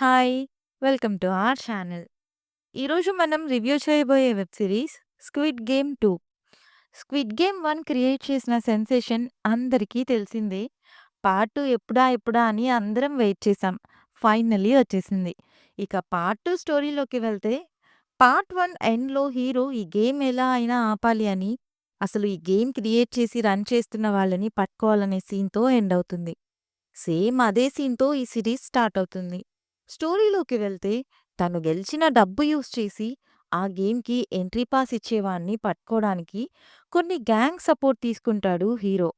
Hi! Welcome to our channel. ఈరోజు మనం review చేయబోయే web series 'squid game 2'. 'Squid game 1' create చేసిన sensation అందరికీ తెలిసిందే. పార్ట్ 2 ఎప్పుడా ఎప్పుడా అని అందరం వెయిట్ చేసాం. ఫైనల్లీ వచ్చేసింది. ఇక పార్ట్ 2 స్టోరీలోకి వెళ్తే, పార్ట్ 1 ఎండ్‌లో హీరో ఈ గేమ్ ఎలా అయినా ఆపాలి అని, అసలు ఈ గేమ్ క్రియేట్ చేసి రన్ చేస్తున్న వాళ్ళని పట్టుకోవాలనే సీన్‌తో ఎండ్ అవుతుంది. సేమ్ అదే సీన్‌తో ఈ సిరీస్ స్టార్ట్ అవుతుంది. స్టోరీలోకి వెళ్తే తను గెలిచిన డబ్బు యూజ్ చేసి ఆ గేమ్‌కి ఎంట్రీ పాస్ ఇచ్చేవాణ్ణి పట్టుకోడానికి కొన్ని గ్యాంగ్ సపోర్ట్ తీసుకుంటాడు హీరో.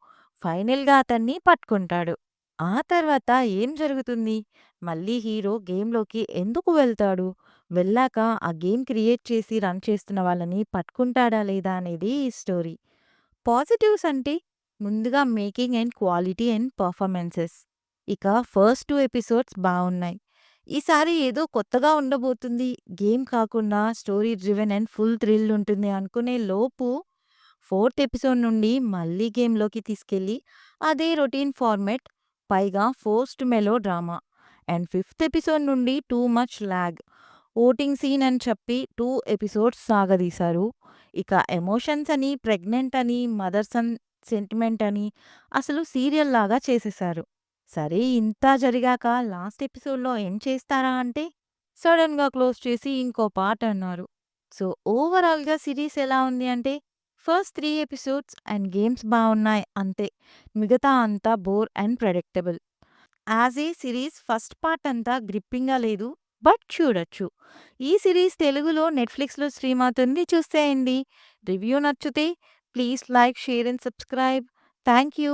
ఫైనల్‌గా అతన్ని పట్టుకుంటాడు. ఆ తర్వాత ఏం జరుగుతుంది? మళ్ళీ హీరో గేమ్‌లోకి ఎందుకు వెళ్తాడు? వెళ్ళాక ఆ గేమ్ క్రియేట్ చేసి రన్ చేస్తున్న వాళ్ళని పట్టుకుంటాడా లేదా అనేది ఈ స్టోరీ. పాజిటివ్స్ అంటే ముందుగా making and quality and performances. ఇక ఫస్ట్ 2 ఎపిసోడ్స్ బావున్నాయి. ఈసారి ఏదో కొత్తగా ఉండబోతుంది. గేమ్ కాకుండా story driven and full thrill ఉంటుంది అనుకునే లోపు ఫోర్త్ ఎపిసోడ్ నుండి మళ్ళీ గేమ్‌లోకి తీసుకెళ్ళి అదే రొటీన్ ఫార్మాట్, పైగా forced melodrama. And fifth episode నుండి too much lag. Voting scene అని చెప్పి 2 ఎపిసోడ్స్ సాగదీశారు. ఇక ఎమోషన్స్ అని, ప్రెగ్నెంట్ అని, మదర్ సన్ సెంటిమెంట్ అని అసలు సీరియల్ లాగా చేసేశారు. సరే ఇంత జరిగాక లాస్ట్ ఎపిసోడ్‌లో ఎండ్ చేస్తారా అంటే, సడెన్‌గా క్లోజ్ చేసి ఇంకో పార్ట్ అన్నారు. సో, ఓవరాల్‌గా సిరీస్ ఎలా ఉంది అంటే, ఫస్ట్ 3 ఎపిసోడ్స్ అండ్ గేమ్స్ బావున్నాయి అంతే. మిగతా అంతా bore and predictable. As a series first part అంతా గ్రిప్పింగ్‌గా లేదు. బట్ చూడొచ్చు. ఈ సిరీస్ తెలుగులో నెట్‌ఫ్లిక్స్‌లో స్ట్రీమ్ అవుతుంది చూసేయండి. రివ్యూ నచ్చితే please like, share and subscribe. Thank you.